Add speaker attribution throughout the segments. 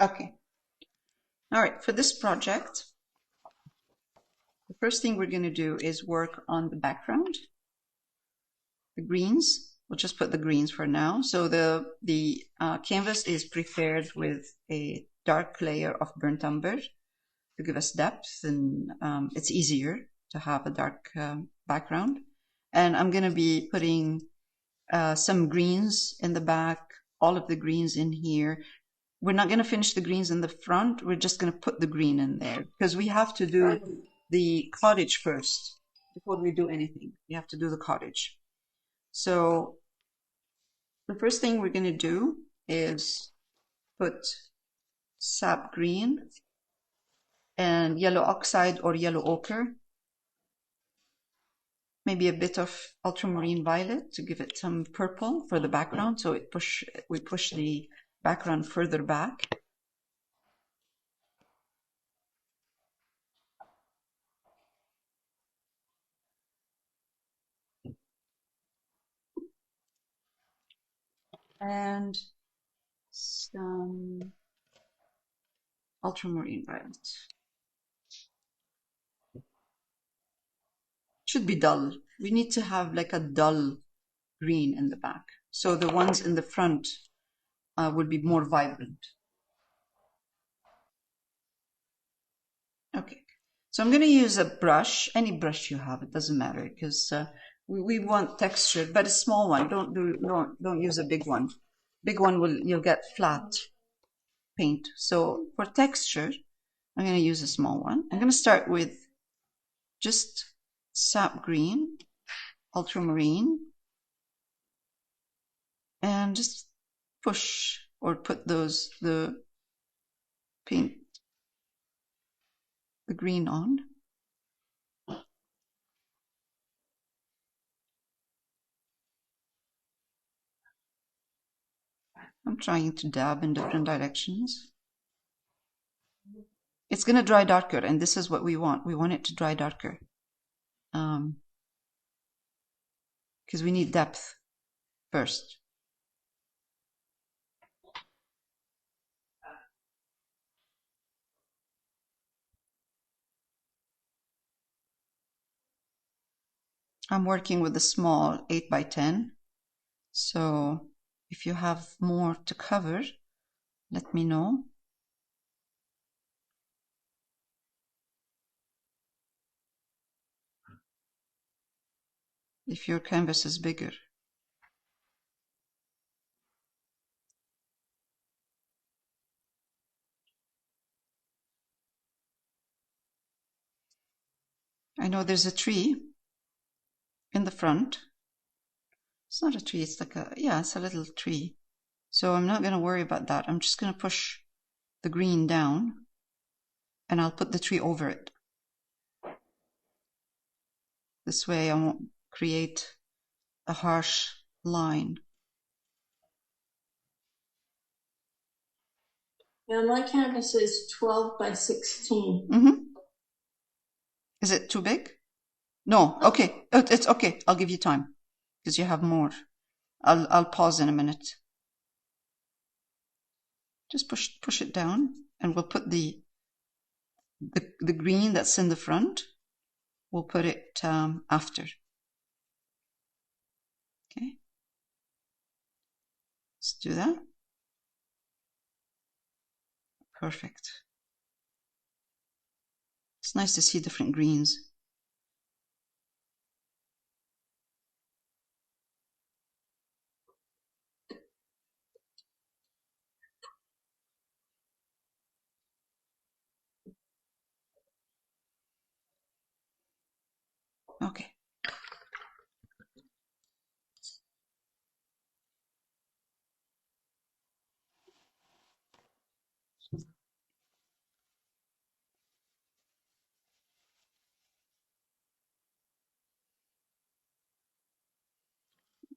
Speaker 1: Okay. All right, for this project, the first thing we're going to do is work on the background, the greens. We'll just put the greens for now. So the canvas is prepared with a dark layer of burnt umber to give us depth, and it's easier to have a dark background. And I'm going to be putting some greens in the back, all of the greens in here. We're not going to finish the greens in the front. We're just going to put the green in there because we have to do the cottage first before we do anything. We have to do the cottage. So the first thing we're going to do is put sap green and yellow oxide or yellow ochre, maybe a bit of ultramarine violet to give it some purple for the background, so we push the background further back. And some ultramarine violet. Should be dull. We need to have like a dull green in the back. So the ones in the front would be more vibrant. Okay, so I'm going to use a brush, any brush you have, it doesn't matter, because we want texture, but a small one. Don't use a big one. Big one you'll get flat paint. So for texture, I'm going to use a small one. I'm going to start with just sap green, ultramarine, and just push or put the paint, the green on. I'm trying to dab in different directions. It's going to dry darker, and this is what we want. We want it to dry darker because we need depth first. I'm working with a small 8x10, so if you have more to cover, let me know. If your canvas is bigger. I know there's a tree in the front. It's not a tree, it's like it's a little tree. So I'm not going to worry about that. I'm just going to push the green down and I'll put the tree over it. This way I won't create a harsh line.
Speaker 2: Now my canvas is 12 by 16.
Speaker 1: Mm-hmm. Is it too big? No, okay. It's okay. I'll give you time because you have more. I'll pause in a minute. Just push it down, and we'll put the green that's in the front. We'll put it after. Okay. Let's do that. Perfect. It's nice to see different greens. Okay.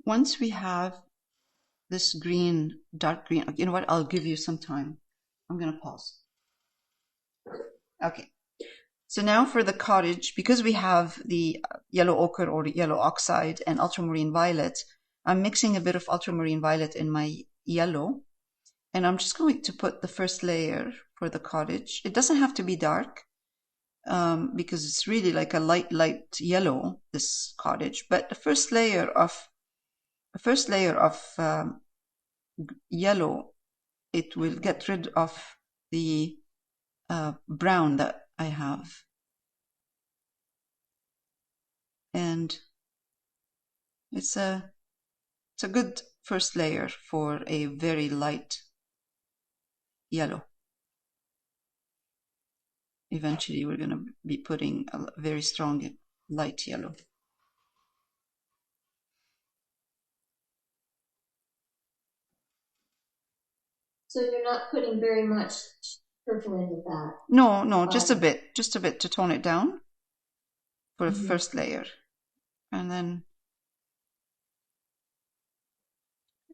Speaker 1: Once we have this green, dark green, you know what? I'll give you some time. I'm going to pause. Okay. So now for the cottage, because we have the yellow ochre or yellow oxide and ultramarine violet, I'm mixing a bit of ultramarine violet in my yellow, And I'm just going to put the first layer for the cottage. It doesn't have to be dark because it's really like a light yellow, this cottage. But the first layer of yellow, it will get rid of the brown that I have. And it's a good first layer for a very light yellow. Eventually we're going to be putting a very strong light yellow.
Speaker 2: So you're not putting very much purple into that?
Speaker 1: No, just a bit to tone it down for the first layer. And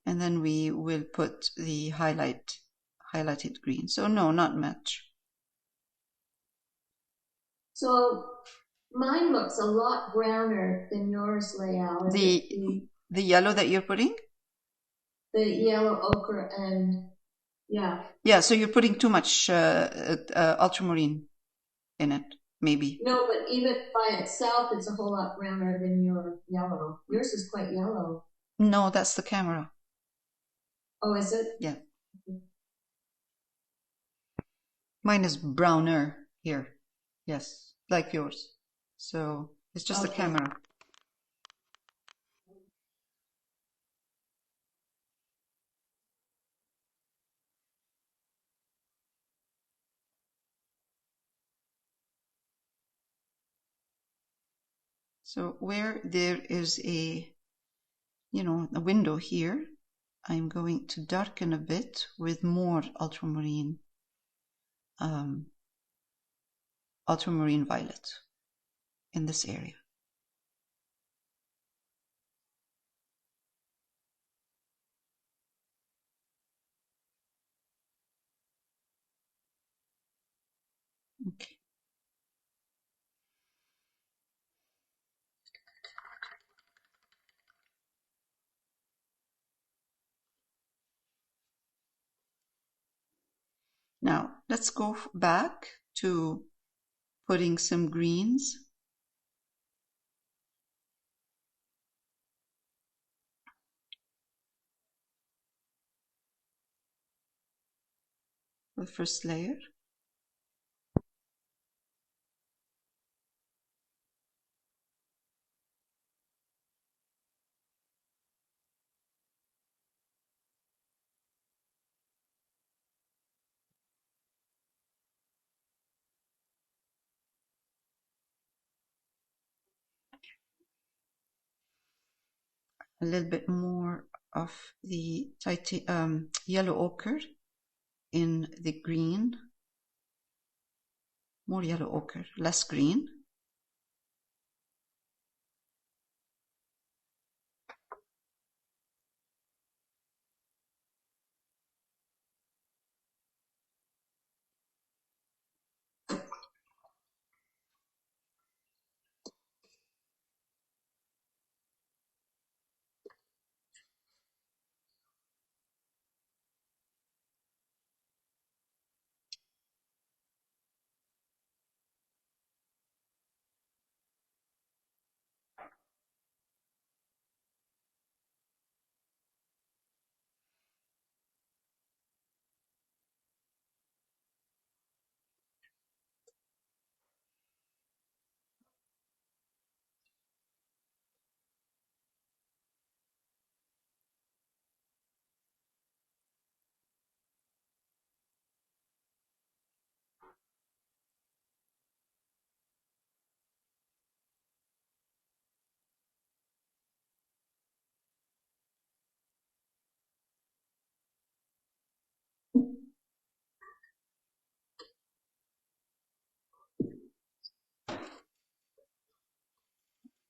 Speaker 1: then we will put the highlighted green. So no, not much.
Speaker 2: So mine looks a lot browner than yours, Lael.
Speaker 1: The yellow that you're putting?
Speaker 2: The yellow ochre and yeah.
Speaker 1: Yeah, so you're putting too much ultramarine in it, maybe.
Speaker 2: No, but even by itself, it's a whole lot browner than your yellow. Yours is quite yellow.
Speaker 1: No, that's the camera.
Speaker 2: Oh, is it?
Speaker 1: Yeah. Mine is browner here. Yes, like yours. So it's just the camera. So where there is a window here, I'm going to darken a bit with more ultramarine violet in this area. Okay. Now let's go back to putting some greens. The first layer. A little bit more of the yellow ochre in the green. More yellow ochre, less green.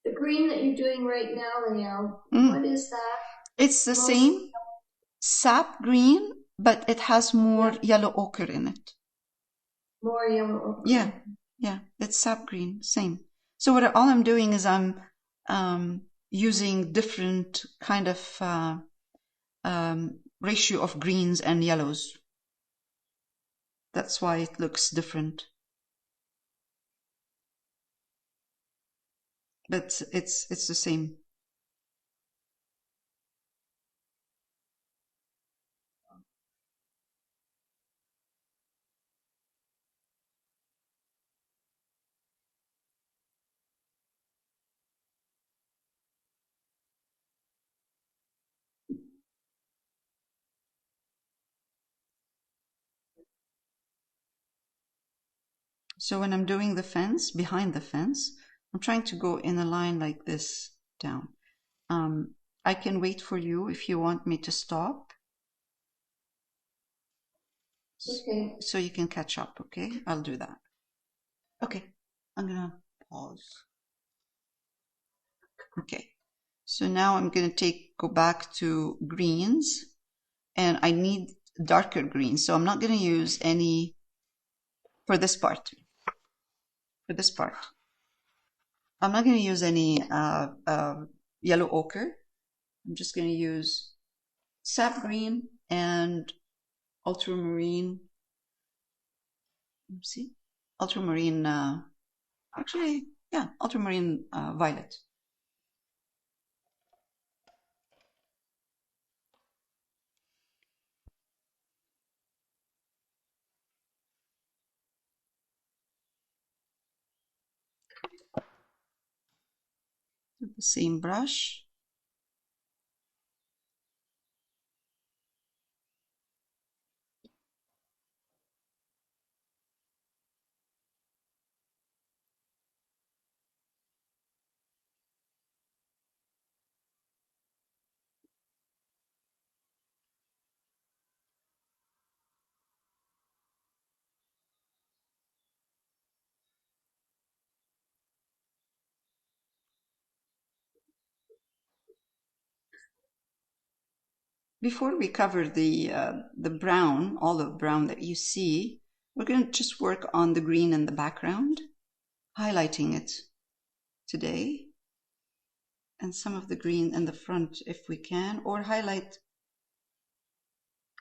Speaker 2: The green that you're doing right now, Lael, what is that?
Speaker 1: It's the same sap green, but it has more yellow ochre in it.
Speaker 2: More yellow ochre?
Speaker 1: Yeah, it's sap green, same. So all I'm doing is I'm using different kind of ratio of greens and yellows. That's why it looks different. But it's the same. So when I'm doing the fence, behind the fence, I'm trying to go in a line like this down. I can wait for you if you want me to stop.
Speaker 2: Okay.
Speaker 1: So you can catch up, okay? I'll do that. Okay, I'm gonna pause. Okay, so now I'm gonna go back to greens, and I need darker greens, so I'm not gonna use any for this part. For this part, I'm not gonna use any yellow ochre. I'm just gonna use sap green and ultramarine. See, ultramarine. Actually, yeah, ultramarine violet. With the same brush. Before we cover the brown, olive brown that you see, we're going to just work on the green in the background, highlighting it today, and some of the green in the front if we can, or highlight,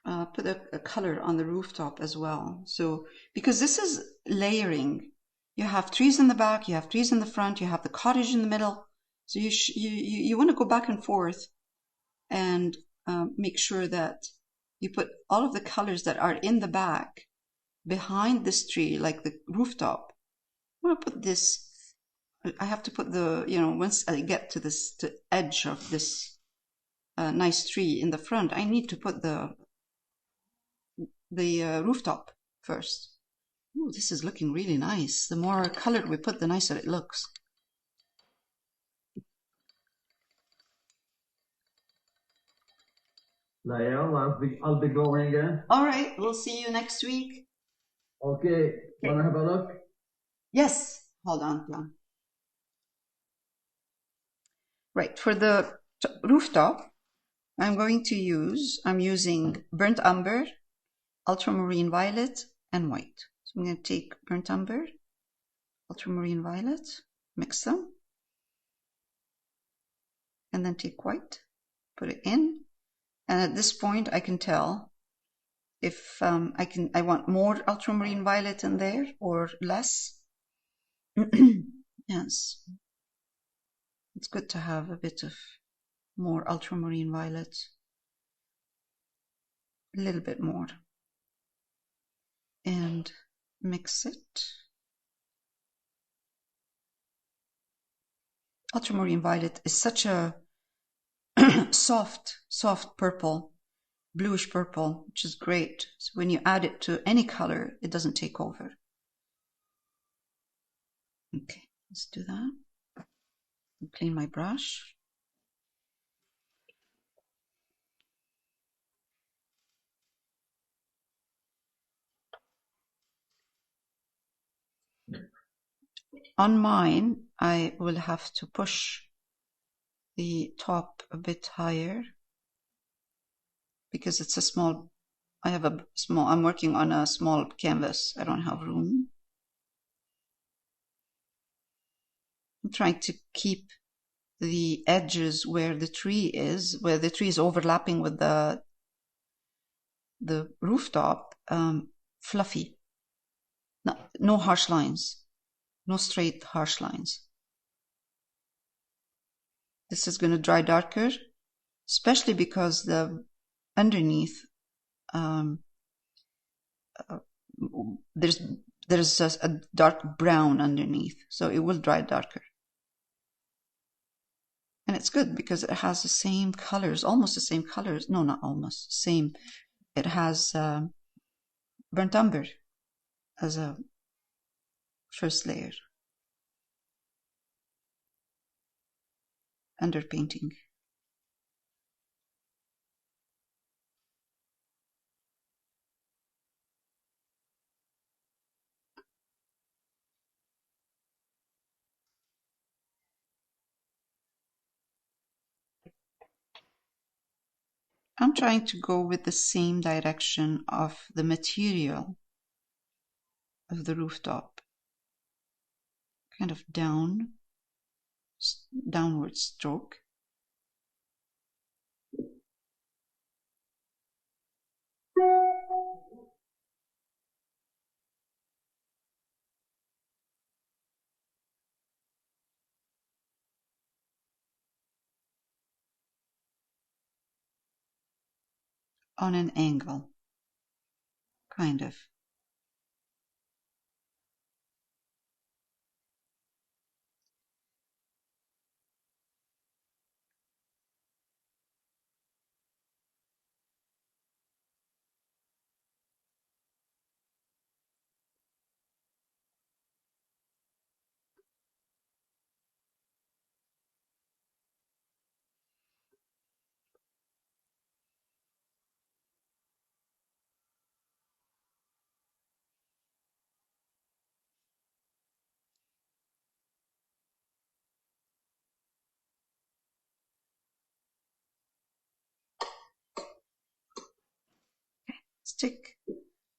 Speaker 1: put a color on the rooftop as well. So, because this is layering, you have trees in the back, you have trees in the front, you have the cottage in the middle. So you want to go back and forth and make sure that you put all of the colors that are in the back behind this tree, like the rooftop. I'm going to put this, I have to put the, once I get to this edge of this nice tree in the front, I need to put the rooftop first. Ooh, this is looking really nice. The more colored we put, the nicer it looks.
Speaker 3: Leia, I'll be going.
Speaker 1: All right, we'll see you next week.
Speaker 3: Okay, wanna have a look?
Speaker 1: Yes, hold on, John. Right, for the rooftop, I'm using burnt umber, ultramarine violet, and white. So I'm going to take burnt umber, ultramarine violet, mix them, and then take white, put it in. And at this point, I can tell if I want more ultramarine violet in there or less. Yes, it's good to have a bit of more ultramarine violet, a little bit more, and mix it. Ultramarine violet is such a soft purple, bluish purple, which is great. So when you add it to any color, it doesn't take over. Okay, let's do that. I'll clean my brush. On mine, I will have to push the top a bit higher because it's a small, I'm working on a small canvas. I don't have room. I'm trying to keep the edges where the tree is overlapping with the the rooftop fluffy. No harsh lines, no straight harsh lines. This is going to dry darker, especially because the underneath there's a dark brown underneath, so it will dry darker. And it's good because it has the same colors, almost the same colors. No, not almost, same. It has burnt umber as a first layer, underpainting. I'm trying to go with the same direction of the material of the rooftop, kind of downward stroke. On an angle, kind of. Let's take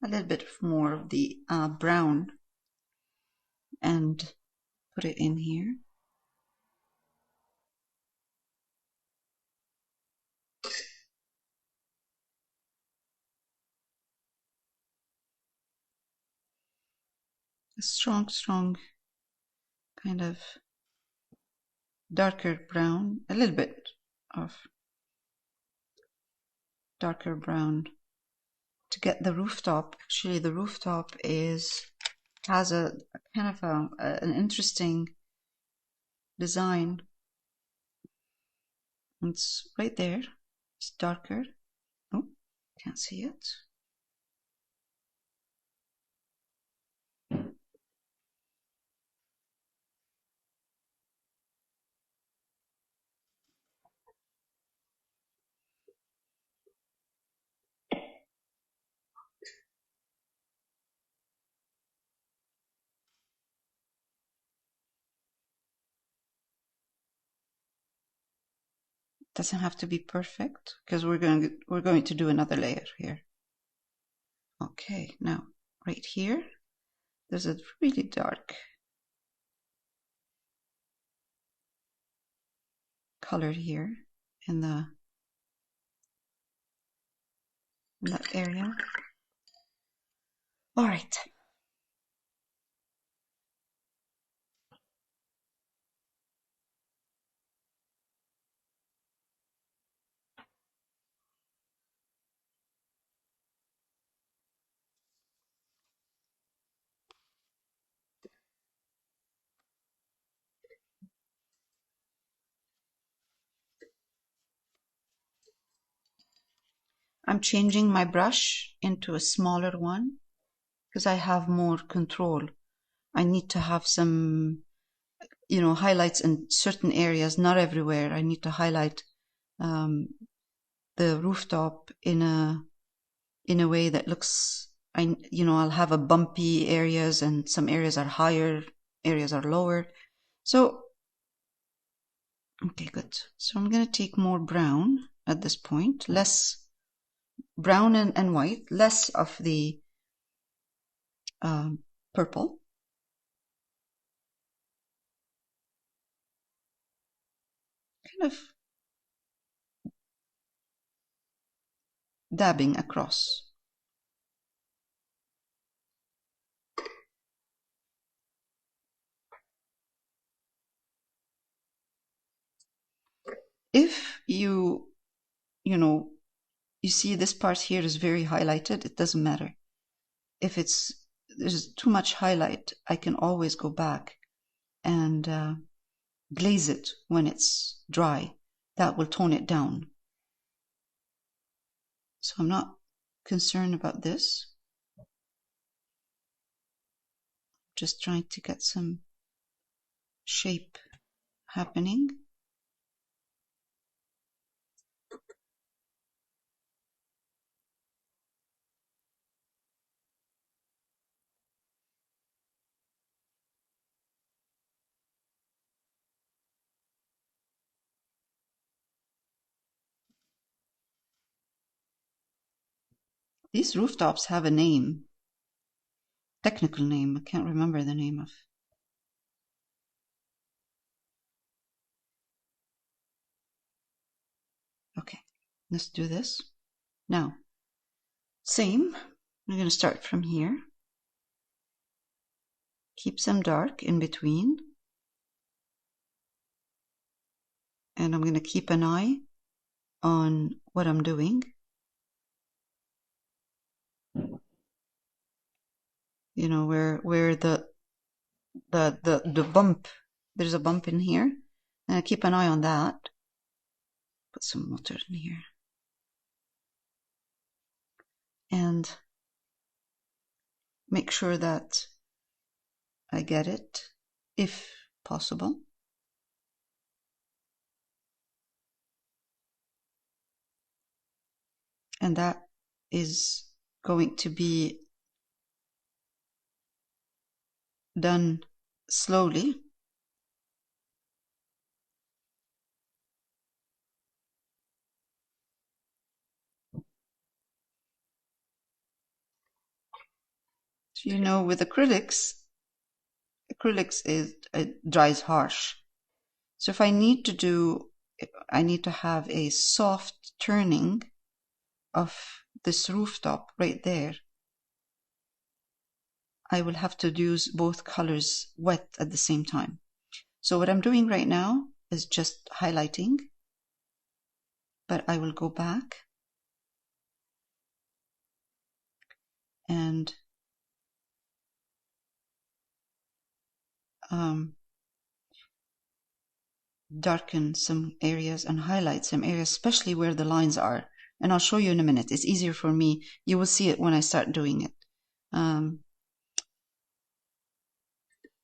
Speaker 1: a little bit more of the brown and put it in here. A strong kind of darker brown, a little bit of darker brown to get the rooftop. Actually, the rooftop has a kind of an interesting design. It's right there. It's darker. Oh, can't see it. Doesn't have to be perfect because we're going to do another layer here. Okay, now right here there's a really dark color here in that area. All right. I'm changing my brush into a smaller one because I have more control. I need to have some, highlights in certain areas, not everywhere. I need to highlight the rooftop in a way that looks, I'll have a bumpy areas and some areas are higher, areas are lower. So, okay, good. So I'm going to take more brown at this point, less brown and white, less of the purple. Kind of dabbing across. If you see this part here is very highlighted, it doesn't matter. If there's too much highlight, I can always go back and glaze it when it's dry. That will tone it down. So I'm not concerned about this. Just trying to get some shape happening. These rooftops have a name, technical name. I can't remember the name of. Okay, let's do this. Now, same. I'm going to start from here. Keep some dark in between. And I'm going to keep an eye on what I'm doing. You know, where the bump, there's a bump in here. And I keep an eye on that. Put some water in here. And make sure that I get it, if possible. And that is going to be done slowly. So, with acrylics it dries harsh. So if I need to have a soft turning of this rooftop right there, I will have to use both colors wet at the same time. So what I'm doing right now is just highlighting, but I will go back and darken some areas and highlight some areas, especially where the lines are. And I'll show you in a minute. It's easier for me. You will see it when I start doing it.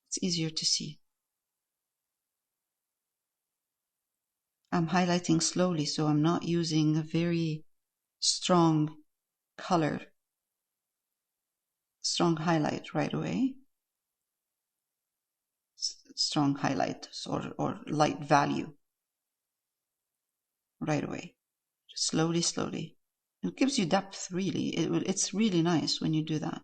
Speaker 1: It's easier to see. I'm highlighting slowly, so I'm not using a very strong color, strong highlight right away. Strong highlight or light value right away. Just slowly, slowly. It gives you depth, really. It's really nice when you do that.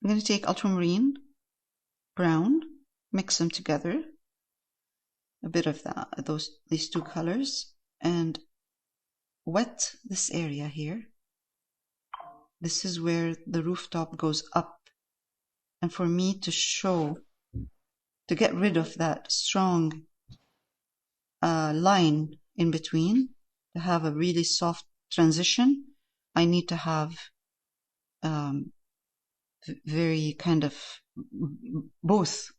Speaker 1: I'm going to take ultramarine, brown, mix them together, a bit of these two colors, and wet this area here. This is where the rooftop goes up. And for me to get rid of that strong line in between, to have a really soft transition, I need to have very kind of both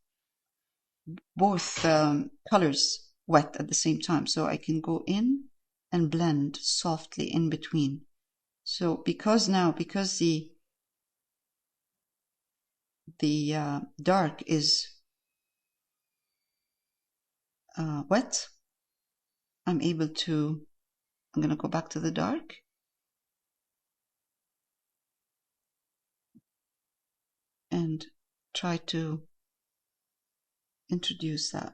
Speaker 1: colors wet at the same time, so I can go in and blend softly in between. So because the dark is wet, I'm going to go back to the dark and try to introduce that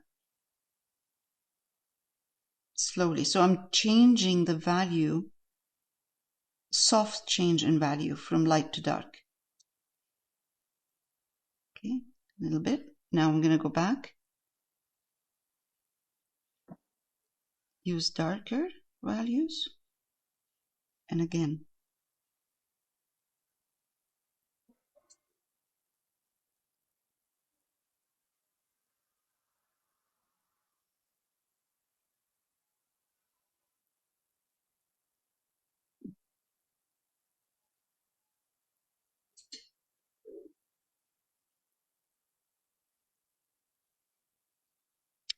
Speaker 1: slowly. So I'm changing the value, soft change in value from light to dark. Okay, a little bit. Now I'm going to go back use darker values, and again.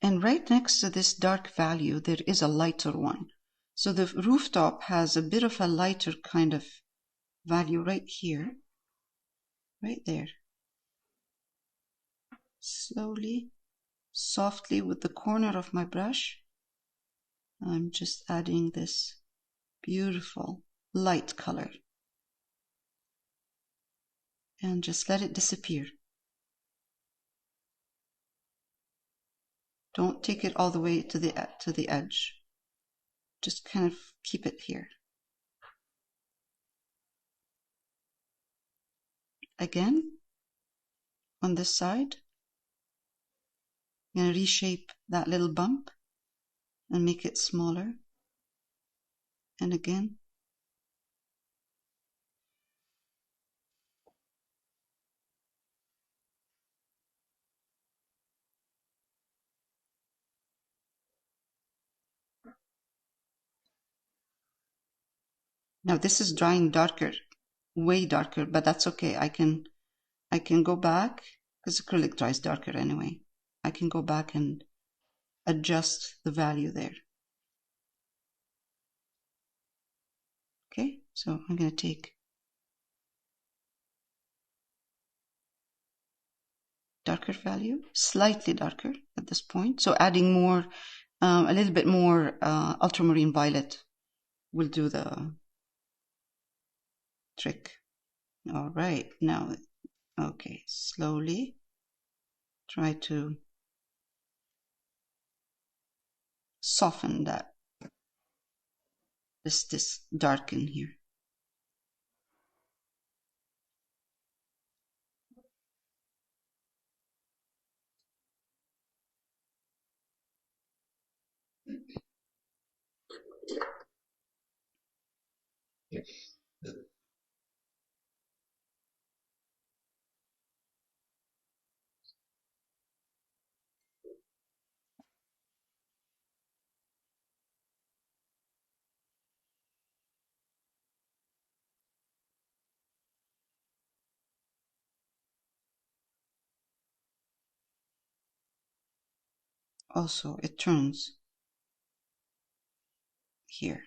Speaker 1: And right next to this dark value, there is a lighter one. So the rooftop has a bit of a lighter kind of value right here, right there. Slowly, softly with the corner of my brush, I'm just adding this beautiful light color. And just let it disappear. Don't take it all the way to the edge. Just kind of keep it here. Again, on this side, I'm going to reshape that little bump and make it smaller. And again. Now this is drying darker, way darker, but that's okay. I can go back, because acrylic dries darker anyway. I can go back and adjust the value there. Okay, so I'm going to take darker value, slightly darker at this point. So adding more, a little bit more ultramarine violet will do the trick. All right, now, okay, slowly try to soften that, this dark in here. Also, it turns here.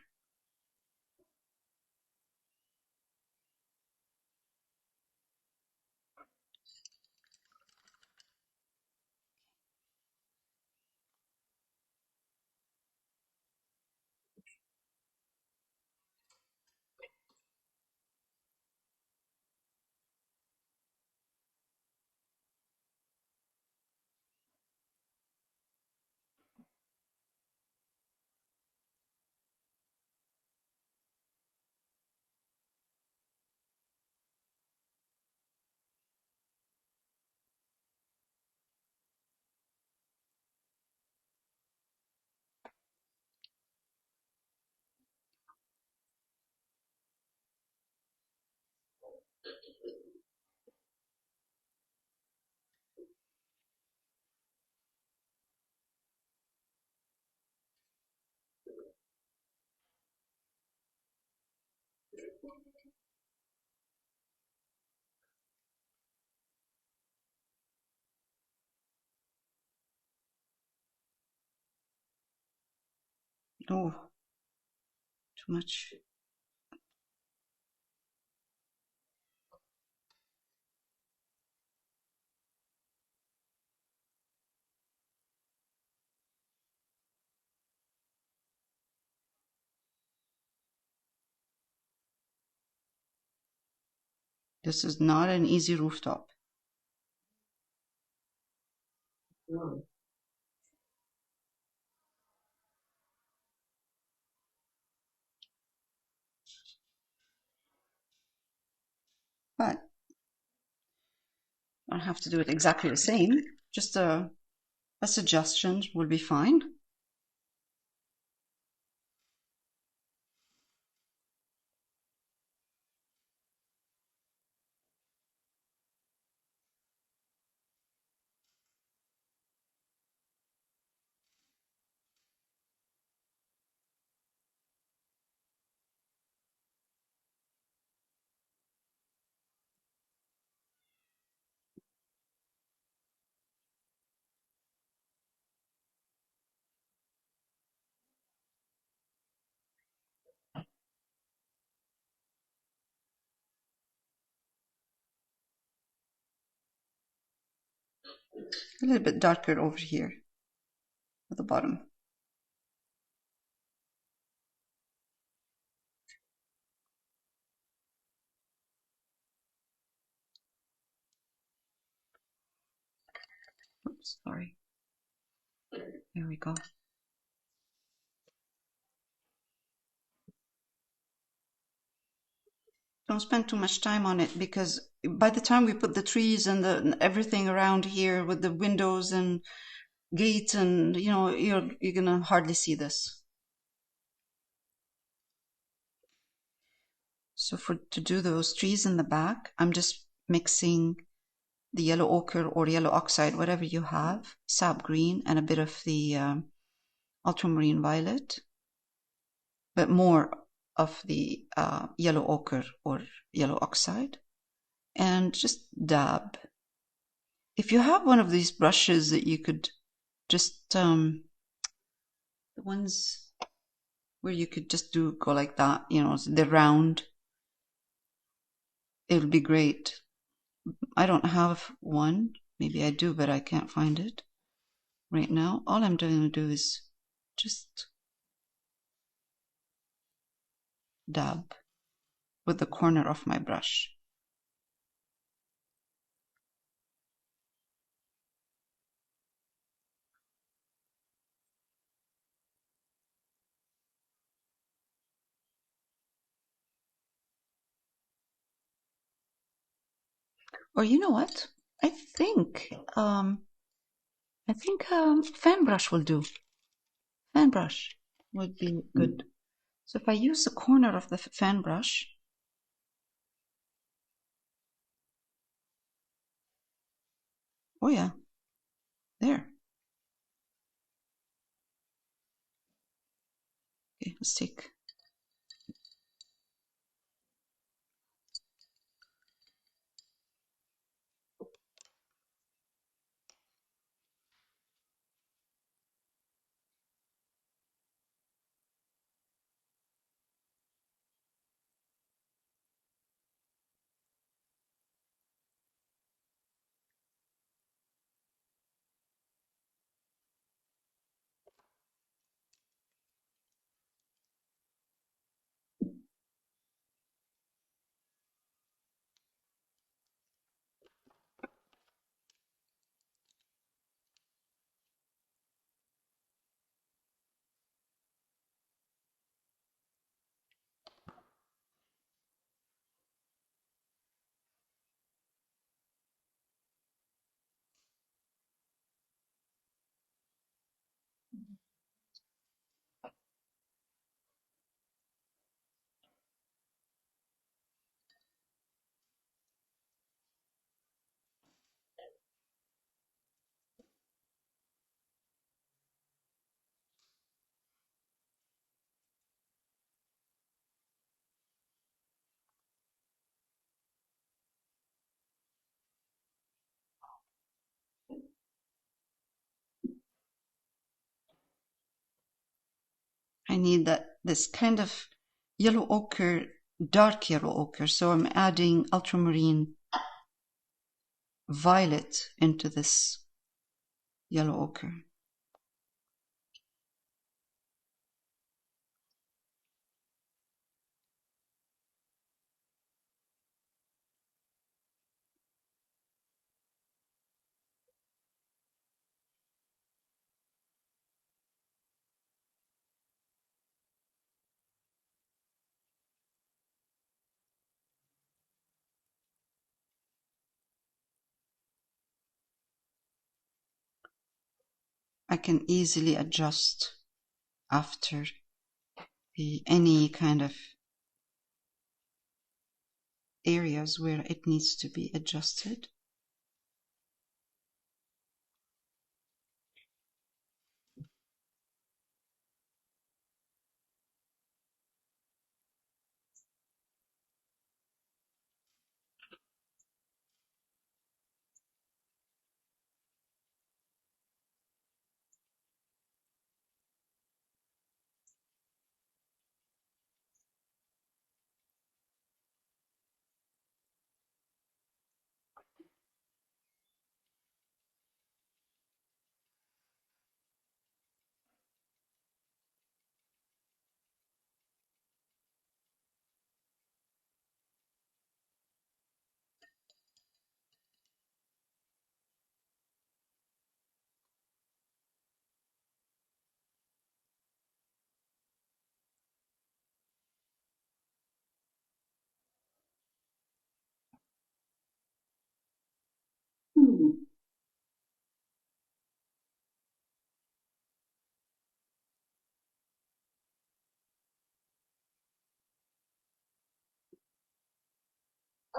Speaker 1: Oh, too much. This is not an easy rooftop.
Speaker 2: No.
Speaker 1: But I don't have to do it exactly the same. Just a suggestion will be fine. A little bit darker over here at the bottom. Oops, sorry. There we go. Don't spend too much time on it, because by the time we put the trees and everything around here with the windows and gates, and you know, you're gonna hardly see this. So to do those trees in the back, I'm just mixing the yellow ochre or yellow oxide, whatever you have, sap green, and a bit of the ultramarine violet, but more of the yellow ochre or yellow oxide, and just dab. If you have one of these brushes that you could just the ones where you could just go like that, you know, they're round, it would be great. I don't have one. Maybe I do, but I can't find it right now. All I'm going to do is just dab with the corner of my brush. Or you know what? I think fan brush will do. Fan brush would be good. So if I use the corner of the fan brush, oh yeah, there. Okay, let's take. I need this kind of yellow ochre, dark yellow ochre. So I'm adding ultramarine violet into this yellow ochre. I can easily adjust after any kind of areas where it needs to be adjusted.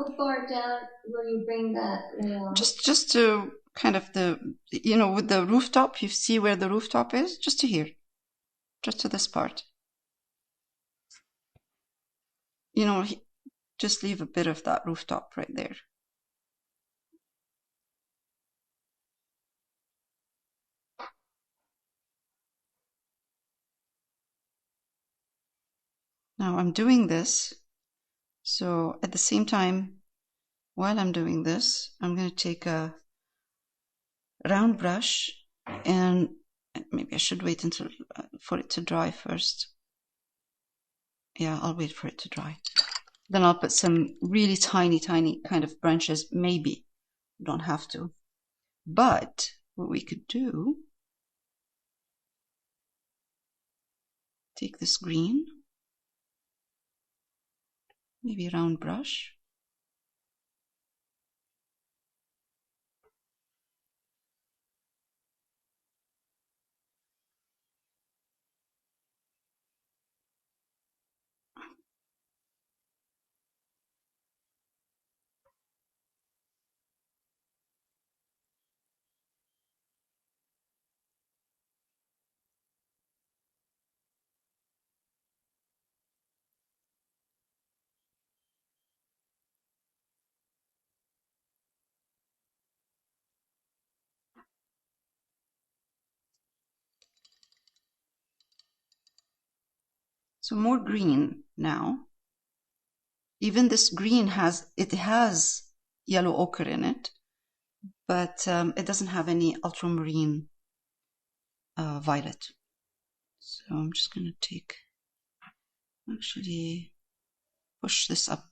Speaker 2: How far down will you bring that layout?
Speaker 1: Just to kind of with the rooftop, you see where the rooftop is? Just to here. Just to this part. Just leave a bit of that rooftop right there. Now I'm doing this, so at the same time, while I'm doing this, I'm going to take a round brush, and maybe I should wait until for it to dry first. Yeah, I'll wait for it to dry. Then I'll put some really tiny kind of branches. Maybe you don't have to, but what we could do, take this green, maybe a round brush, so more green now. Even this green has yellow ochre in it, but it doesn't have any ultramarine violet. So I'm just going to actually push this up.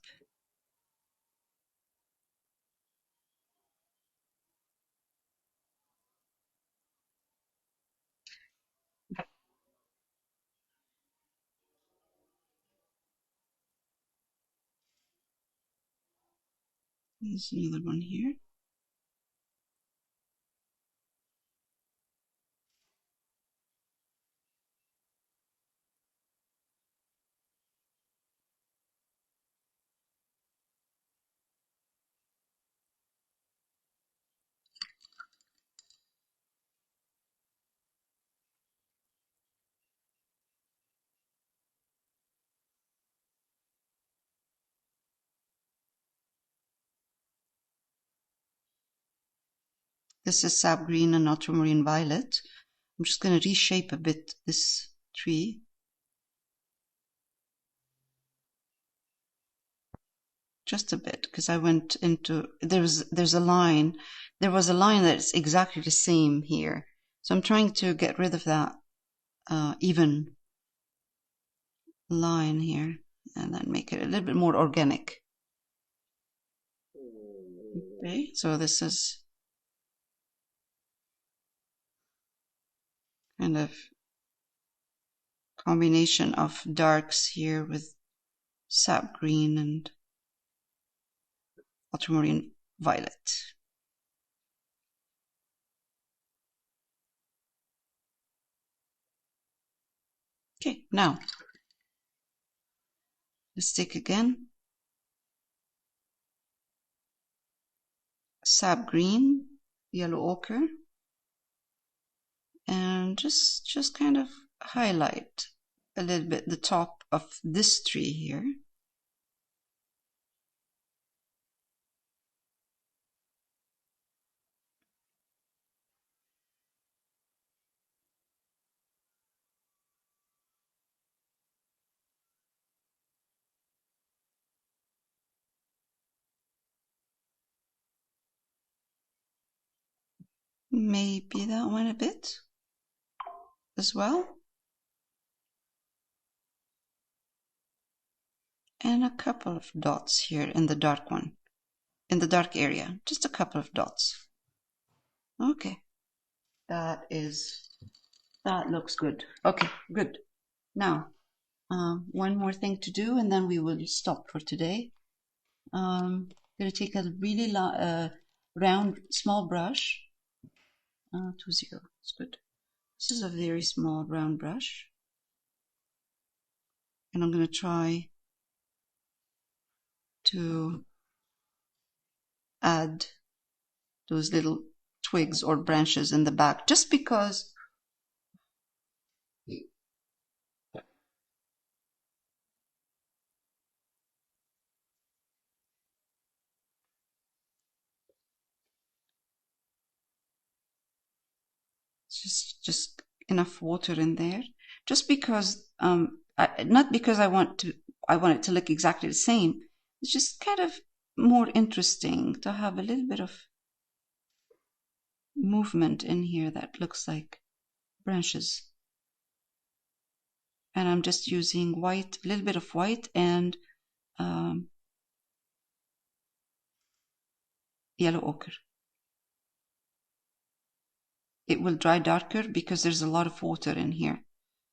Speaker 1: There's another one here. This is sap green and ultramarine violet. I'm just going to reshape a bit this tree. Just a bit, because I went into, there was a line that's exactly the same here. So I'm trying to get rid of that even line here and then make it a little bit more organic. Okay, so this is kind of combination of darks here with sap green and ultramarine violet. Okay, now let's take again sap green, yellow ochre, and just kind of highlight a little bit the top of this tree here. Maybe that one a bit as well. And a couple of dots here in the dark one, in the dark area, just a couple of dots. Okay, that looks good. Okay, good. Now, one more thing to do, and then we will stop for today. I'm going to take a really round, small brush. 20, it's good. This is a very small round brush. And I'm going to try to add those little twigs or branches in the back, just because just enough water in there, just because not because I want it to look exactly the same. It's just kind of more interesting to have a little bit of movement in here that looks like branches. And I'm just using white, a little bit of white and yellow ochre. It will dry darker because there's a lot of water in here.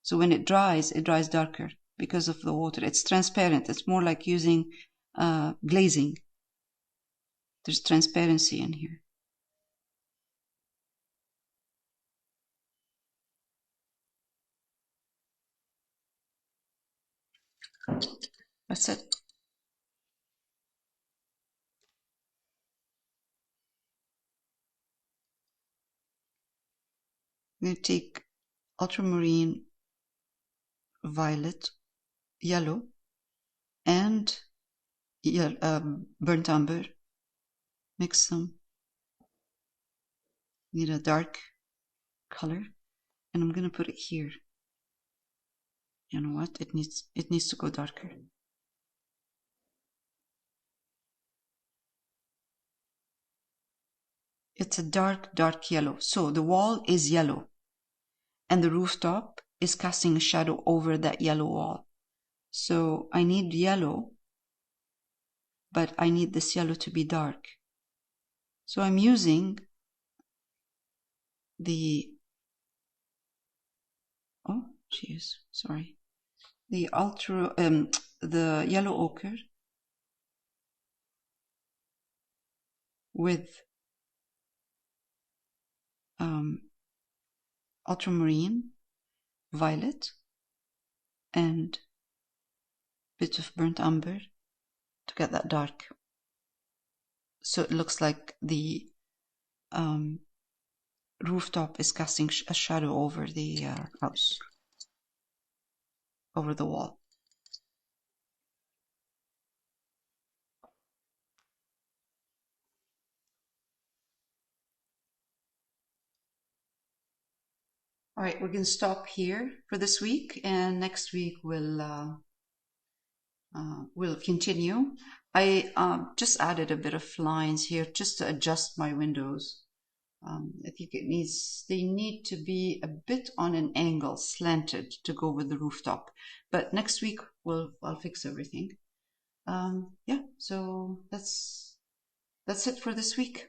Speaker 1: So when it dries darker because of the water. It's transparent. It's more like using glazing. There's transparency in here. That's it. I'm going to take ultramarine, violet, yellow, and burnt umber. Mix them. Need a dark color, and I'm going to put it here. You know what? It needs to go darker. It's a dark yellow. So the wall is yellow, and the rooftop is casting a shadow over that yellow wall. So I need yellow, but I need this yellow to be dark. So I'm using the the yellow ochre with ultramarine, violet, and a bit of burnt umber to get that dark. So it looks like the rooftop is casting a shadow over the house, over the wall. All right, we're going to stop here for this week, and next week we'll continue. I just added a bit of lines here just to adjust my windows. I think they need to be a bit on an angle, slanted, to go with the rooftop. But next week I'll fix everything. Yeah, so that's it for this week.